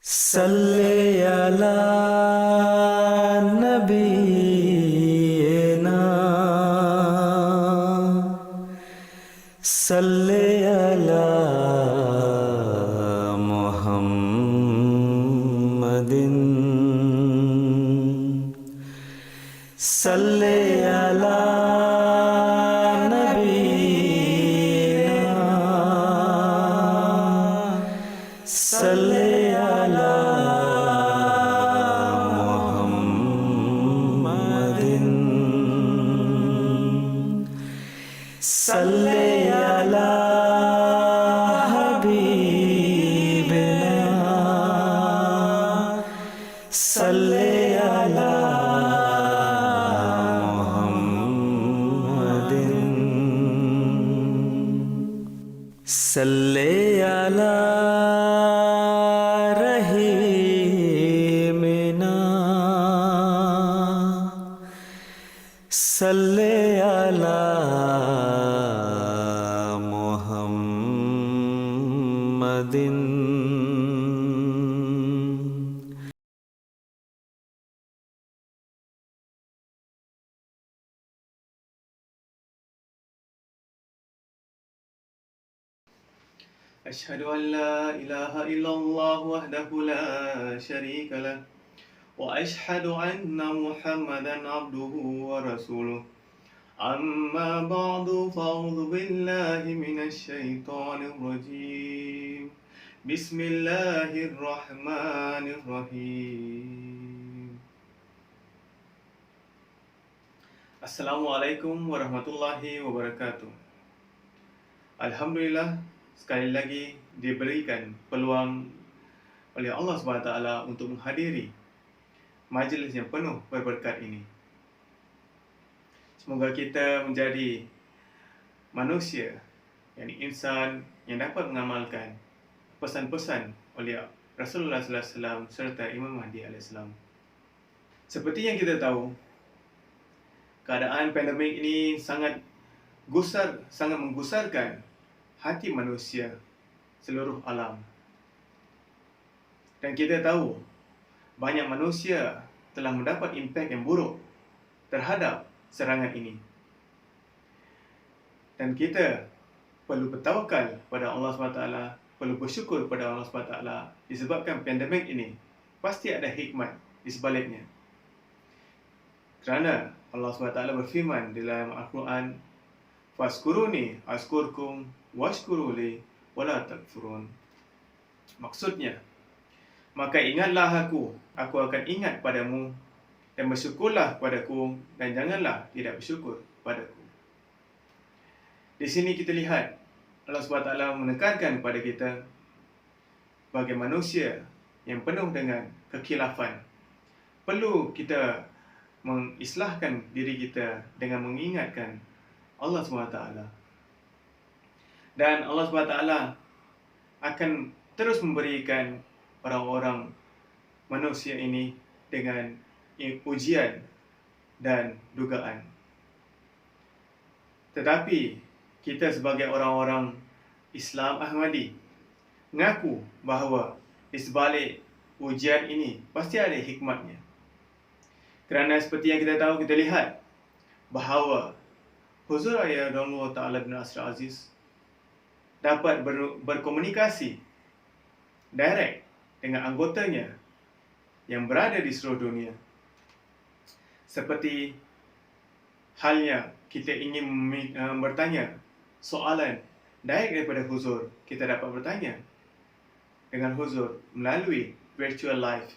सल्ले अला नबीना सल्ले अला मुहम्मदिन सल्ले अला नबीना सल्ले अला मुहम्मदिन सल्ले अला हबीबिना सल्ले अला मुहम्मदिन सल्ले अला रहीमिना सल्ले अला मुहम्मदिन أشهد أن لا إله إلا الله وحده لا شريك له وأشهد أن محمدا عبده ورسوله أما بعد فأعوذ بالله من الشيطان الرجيم بسم الله الرحمن الرحيم Assalamualaikum warahmatullahi wabarakatuh. Alhamdulillah, sekali lagi diberikan peluang oleh Allah SWT untuk menghadiri majlis yang penuh berberkat ini. Semoga kita menjadi manusia, yakni insan yang dapat mengamalkan pesan-pesan oleh Rasulullah SAW serta Imam Mahdi AS. Seperti yang kita tahu, keadaan pandemik ini sangat menggusarkan hati manusia seluruh alam. Dan kita tahu banyak manusia telah mendapat impak yang buruk terhadap serangan ini. Dan kita perlu bertawakal pada Allah SWT, perlu bersyukur pada Allah SWT disebabkan pandemik ini pasti ada hikmat di sebaliknya. Kerana Allah SWT berfirman dalam Al-Quran, "Fazkuruni azkurkum washkuruli wala takfurun." Maksudnya, maka ingatlah aku akan ingat padamu, dan bersyukurlah padaku, dan janganlah tidak bersyukur padaku. Di sini kita lihat Allah SWT menekankan kepada kita sebagai manusia yang penuh dengan kekhilafan, perlu kita mengislahkan diri kita dengan mengingatkan Allah SWT. Dan Allah SWT akan terus memberikan orang-orang manusia ini dengan ujian dan dugaan. Tetapi kita sebagai orang-orang Islam Ahmadi mengaku bahawa di sebalik ujian ini pasti ada hikmatnya. Kerana seperti yang kita tahu, kita lihat bahawa Huzur Ayatullah Ta'ala bin Nasir Aziz dapat berkomunikasi direct dengan anggotanya yang berada di seluruh dunia. Seperti halnya kita ingin bertanya soalan direct daripada Huzur, kita dapat bertanya dengan Huzur melalui virtual live.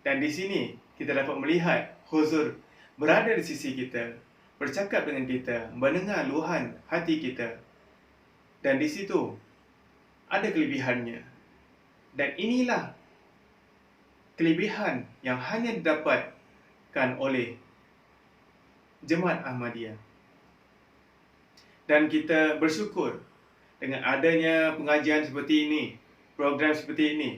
Dan di sini kita dapat melihat Huzur berada di sisi kita, bercakap dengan kita, mendengar luahan hati kita. Dan di situ ada kelebihannya. Dan inilah kelebihan yang hanya didapatkan oleh Jemaat Ahmadiyah. Dan kita bersyukur dengan adanya pengajian seperti ini, program seperti ini.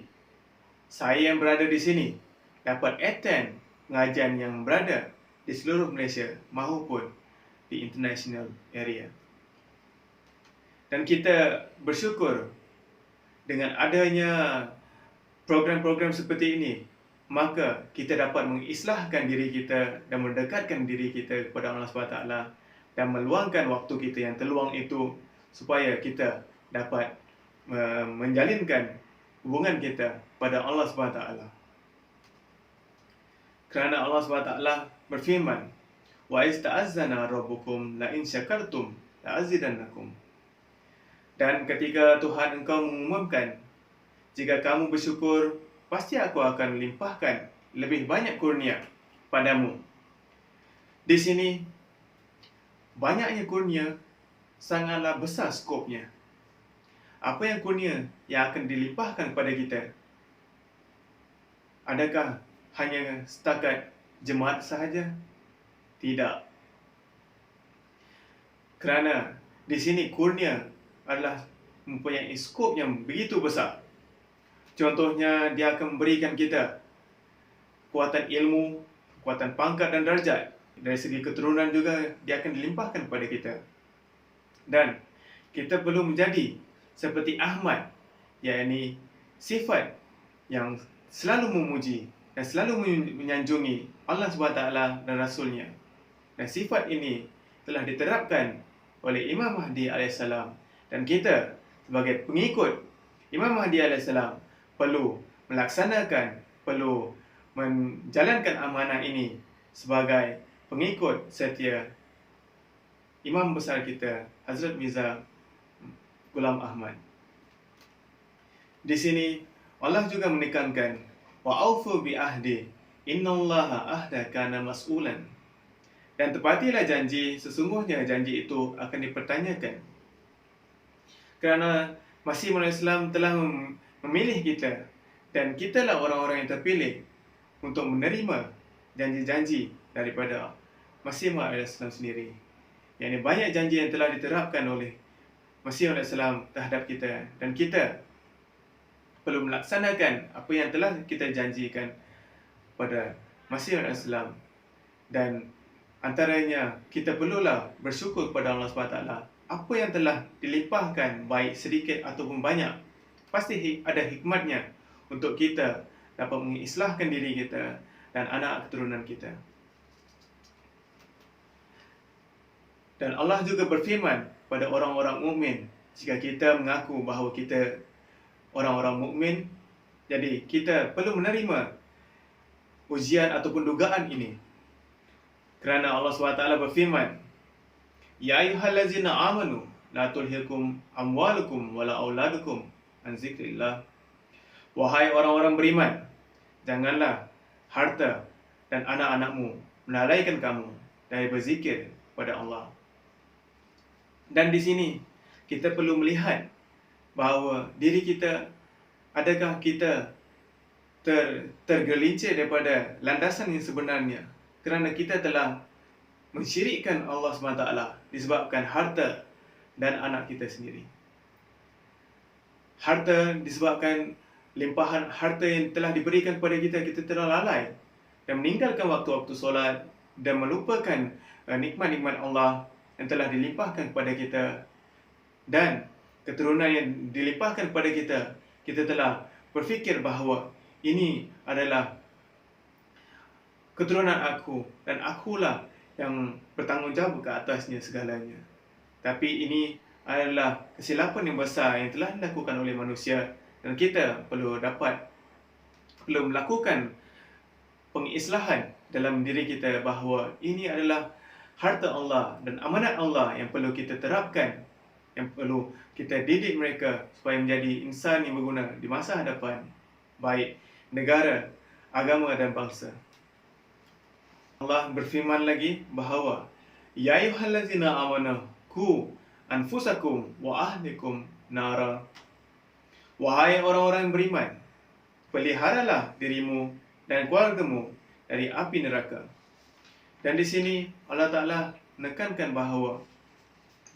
Saya yang berada di sini dapat attend pengajian yang berada di seluruh Malaysia maupun di international area. Dan kita bersyukur dengan adanya program-program seperti ini, maka kita dapat mengislahkan diri kita dan mendekatkan diri kita kepada Allah SWT dan meluangkan waktu kita yang terluang itu supaya kita dapat menjalinkan hubungan kita pada Allah SWT. Kerana Allah SWT berfirman, "Wa ista'azzana rabbukum la in syakartum la azidannakum." Dan ketika Tuhan engkau mengumumkan, jika kamu bersyukur, pasti aku akan limpahkan lebih banyak kurnia padamu. Di sini, banyaknya kurnia sangatlah besar skopnya. Apa yang kurnia yang akan dilimpahkan kepada kita? Adakah hanya setakat jemaat sahaja? Tidak. Kerana di sini kurnia adalah mempunyai skop yang begitu besar. Contohnya, dia akan memberikan kita kekuatan ilmu, kekuatan pangkat dan darjat. Dari segi keturunan juga, dia akan dilimpahkan kepada kita. Dan kita perlu menjadi seperti Ahmad, yakni sifat yang selalu memuji dan selalu menyanjungi Allah SWT dan Rasulnya. Dan sifat ini telah diterapkan oleh Imam Mahdi AS. Dan kita sebagai pengikut Imam Mahdi AS perlu melaksanakan, perlu menjalankan amanah ini sebagai pengikut setia Imam besar kita, Hazrat Mirza Ghulam Ahmad. Di sini Allah juga menekankan, "Wa aufu bi ahdi, innallaha ahda kana mas'ulan." Dan tepatilah janji, sesungguhnya janji itu akan dipertanyakan. Kerana Masih Maud Islam telah memilih kita, dan kitalah orang-orang yang terpilih untuk menerima janji-janji daripada Masih Maud Islam sendiri. Yang banyak janji yang telah diterapkan oleh Masih Maud Islam terhadap kita, dan kita perlu melaksanakan apa yang telah kita janjikan pada Masih Maud Islam. Dan antaranya, kita perlulah bersyukur kepada Allah SWT. Apa yang telah dilimpahkan, baik sedikit ataupun banyak, pasti ada hikmatnya untuk kita dapat mengislahkan diri kita dan anak keturunan kita. Dan Allah juga berfirman pada orang-orang mukmin, jika kita mengaku bahawa kita orang-orang mukmin, jadi kita perlu menerima ujian ataupun dugaan ini. Kerana Allah SWT berfirman, "Ya ayyuhallazina amanu la tulhikum amwalukum wala auladukum an zikrillah." Wahai orang-orang beriman, janganlah harta dan anak-anakmu melalaikan kamu dari berzikir pada Allah. Dan di sini kita perlu melihat bahawa diri kita, adakah kita tergelincir daripada landasan yang sebenarnya, kerana kita telah mensyirikkan Allah SWT disebabkan harta dan anak kita sendiri. Harta disebabkan limpahan harta yang telah diberikan kepada kita, kita telah lalai dan meninggalkan waktu-waktu solat dan melupakan nikmat-nikmat Allah yang telah dilimpahkan kepada kita. Dan keturunan yang dilimpahkan kepada kita, kita telah berfikir bahawa ini adalah keturunan aku dan akulah yang bertanggungjawab ke atasnya segalanya. Tapi ini adalah kesilapan yang besar yang telah dilakukan oleh manusia, dan kita perlu melakukan pengislahan dalam diri kita bahawa ini adalah harta Allah dan amanat Allah yang perlu kita terapkan, yang perlu kita didik mereka supaya menjadi insan yang berguna di masa hadapan, baik negara, agama dan bangsa. Allah berfirman lagi bahawa, "Ya ayyuhallazina amanu qu anfusakum wa ahlikum nara." Wahai orang-orang yang beriman, peliharalah dirimu dan keluargamu dari api neraka. Dan di sini Allah Ta'ala menekankan bahawa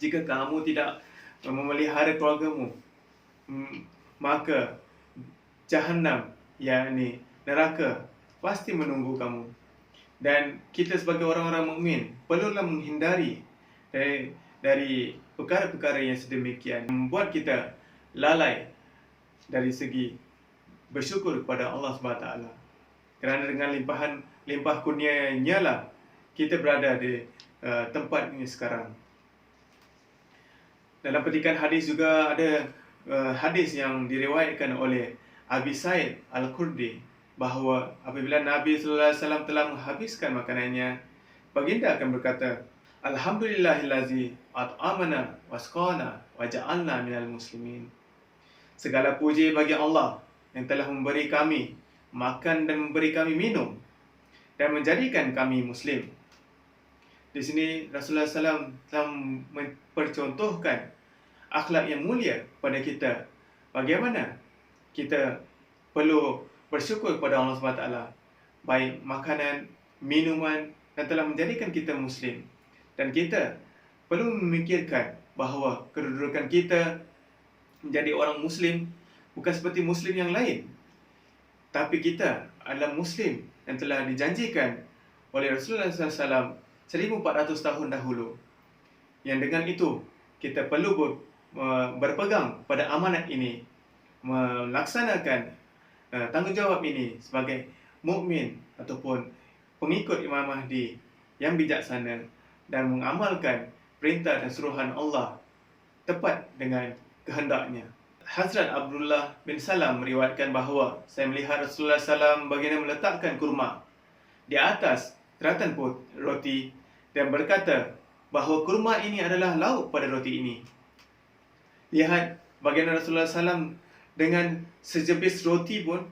jika kamu tidak memelihara keluargamu, maka Jahannam, yakni neraka, pasti menunggu kamu. Dan kita sebagai orang-orang mukmin perlulah menghindari dari perkara-perkara yang sedemikian, membuat kita lalai dari segi bersyukur kepada Allah SWT. Kerana dengan limpah kurnia-Nya lah kita berada di tempat ini sekarang. Dalam petikan hadis juga ada hadis yang diriwayatkan oleh Abi Sa'id Al-Khudri bahawa apabila Nabi sallallahu alaihi wasallam telah menghabiskan makanannya, baginda akan berkata, Alhamdulillahillazi at'amana wasqana wa ja'alna minal muslimin. Segala puji bagi Allah yang telah memberi kami makan dan memberi kami minum dan menjadikan kami muslim. Di sini Rasulullah SAW telah mempercontohkan akhlak yang mulia pada kita. Bagaimana kita perlu bersyukur kepada Allah SWT, baik makanan, minuman, dan telah menjadikan kita muslim. Dan kita perlu memikirkan bahawa kedudukan kita menjadi orang muslim bukan seperti muslim yang lain, tapi kita adalah muslim yang telah dijanjikan oleh Rasulullah SAW 1400 tahun dahulu. Yang dengan itu kita perlu berpegang pada amanat ini, melaksanakan tanggungjawab ini sebagai mukmin ataupun pengikut Imam Mahdi yang bijaksana dan mengamalkan perintah dan suruhan Allah tepat dengan kehendaknya. Hazrat Abdullah bin Salam meriwayatkan bahawa saya melihat Rasulullah SAW baginda meletakkan kurma di atas teratan roti dan berkata bahawa kurma ini adalah lauk pada roti ini. Lihat baginda Rasulullah SAW dengan sejepit roti pun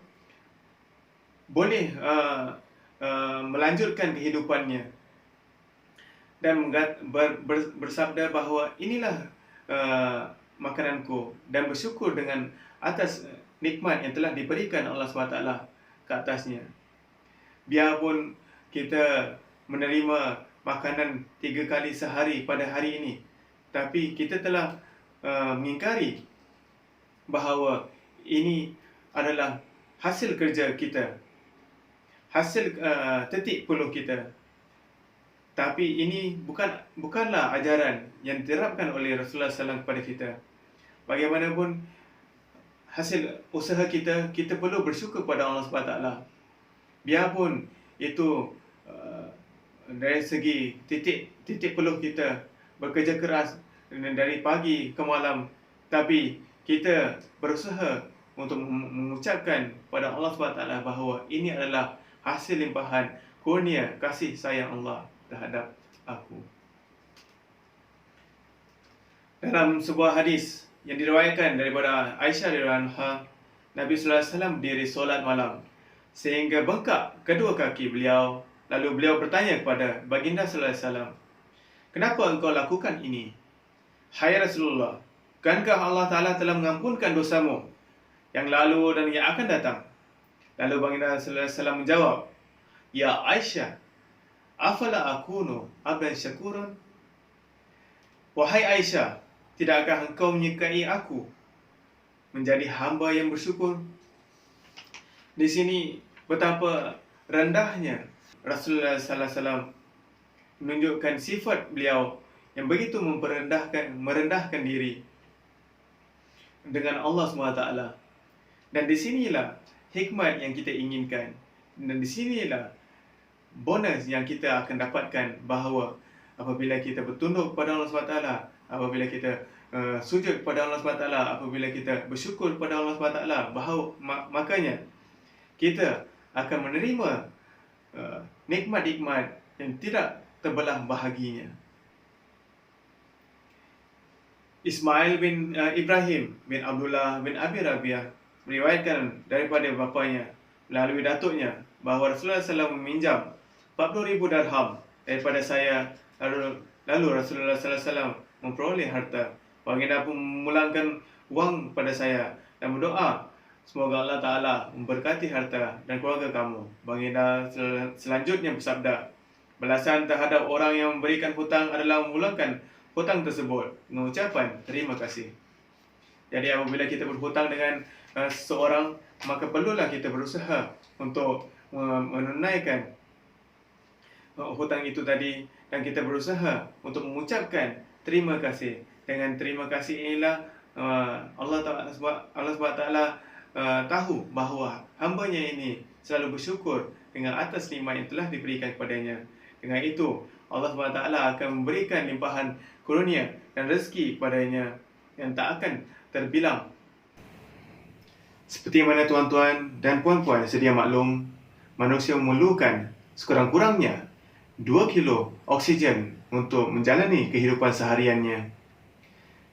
boleh melanjutkan kehidupannya dan bersabda bahawa inilah makananku, dan bersyukur dengan atas nikmat yang telah diberikan Allah SWT ke atasnya. Biarpun kita menerima makanan 3 kali sehari pada hari ini, tapi kita telah mengingkari bahawa ini adalah hasil kerja kita, hasil tetik peluh kita. Tapi ini bukanlah ajaran yang diterapkan oleh Rasulullah SAW kepada kita. Bagaimanapun hasil usaha kita, kita perlu bersyukur kepada Allah SWT. Biarpun itu dari segi titik peluh kita bekerja keras dari pagi ke malam, tapi kita berusaha untuk mengucapkan pada Allah SWT bahawa ini adalah hasil limpahan kurnia kasih sayang Allah terhadap aku. Dalam sebuah hadis yang diriwayatkan daripada Aisyah radhiyallahu anha, Nabi sallallahu alaihi wasallam berdiri solat malam sehingga bengkak kedua kaki beliau. Lalu beliau bertanya kepada baginda sallallahu alaihi wasallam, "Kenapa engkau lakukan ini? Hai Rasulullah, bukankah Allah Ta'ala telah mengampunkan dosamu yang lalu dan yang akan datang?" Lalu baginda sallallahu alaihi wasallam menjawab, "Ya Aisyah, afala akunu abdan syakuran?" Wahai Aisyah, tidakkah engkau menyukai aku menjadi hamba yang bersyukur? Di sini betapa rendahnya Rasulullah sallallahu alaihi wasallam menunjukkan sifat beliau yang begitu merendahkan diri dengan Allah SWT. Dan di sinilah hikmat yang kita inginkan, dan di sinilah bonus yang kita akan dapatkan bahawa apabila kita bertunduk kepada Allah SWT, apabila kita sujud kepada Allah SWT, apabila kita bersyukur kepada Allah SWT, bahawa makanya kita akan menerima nikmat-nikmat yang tidak terbelah bahaginya. Ismail bin Ibrahim bin Abdullah bin Abi Rabi'ah meriwayatkan daripada bapanya melalui datuknya bahawa Rasulullah SAW meminjam 40,000 dirham daripada saya. Lalu Rasulullah SAW memperoleh harta. Baginda pun memulangkan wang pada saya dan berdoa, semoga Allah Ta'ala memberkati harta dan keluarga kamu. Baginda selanjutnya bersabda, balasan terhadap orang yang memberikan hutang adalah memulangkan hutang tersebut dengan ucapan terima kasih. Jadi apabila kita berhutang dengan seseorang, maka perlulah kita berusaha untuk menunaikan hutang itu tadi, dan kita berusaha untuk mengucapkan terima kasih. Dengan terima kasih inilah Allah SWT tahu bahawa hambanya ini selalu bersyukur dengan atas nikmat yang telah diberikan kepadanya. Dengan itu, Allah SWT akan memberikan limpahan karunia dan rezeki kepadanya yang tak akan terbilang. Seperti mana tuan-tuan dan puan-puan sedia maklum, manusia memerlukan sekurang-kurangnya 2 kilo oksigen untuk menjalani kehidupan sehariannya.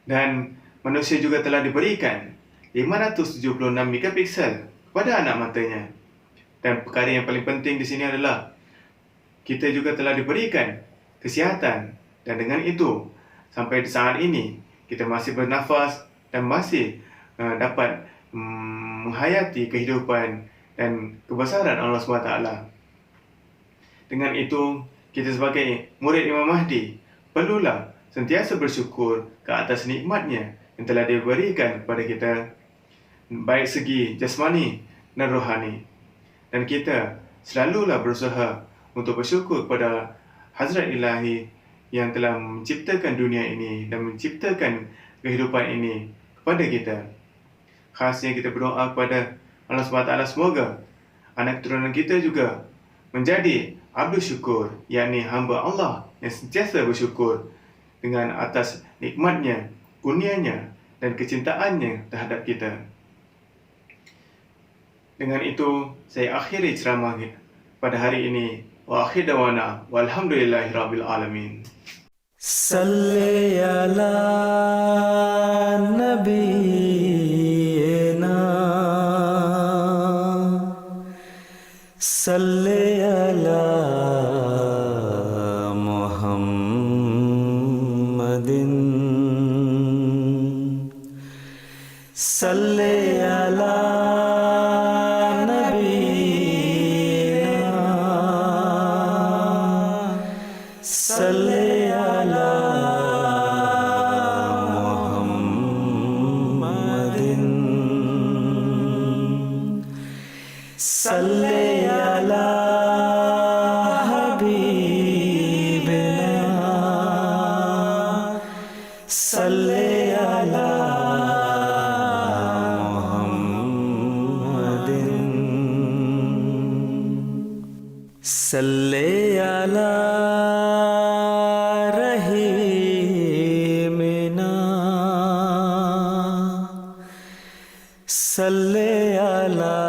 Dan manusia juga telah diberikan 576 megapiksel kepada anak matanya. Dan perkara yang paling penting di sini adalah kita juga telah diberikan kesihatan, dan dengan itu sampai saat ini kita masih bernafas dan masih dapat menghayati kehidupan dan kebesaran Allah SWT. Dengan itu, kita sebagai murid Imam Mahdi perlulah sentiasa bersyukur ke atas nikmatnya yang telah diberikan kepada kita, baik segi jasmani dan rohani. Dan kita selalulah berusaha untuk bersyukur kepada Hazrat Ilahi yang telah menciptakan dunia ini dan menciptakan kehidupan ini kepada kita. Khasnya kita berdoa kepada Allah SWT semoga anak keturunan kita juga menjadi abdu syukur, yakni hamba Allah yang sentiasa bersyukur dengan atas nikmatnya, kurnianya dan kecintaannya terhadap kita. Dengan itu, saya akhiri ceramah pada hari ini. Wa akhir dawana walhamdulillahi rabbil alamin. Salli ala nabiyyina, salli ala Muhammadin, salli ala salli ala Muhammadin, salli ala habibina, salli ala Muhammadin, salli ala salli ala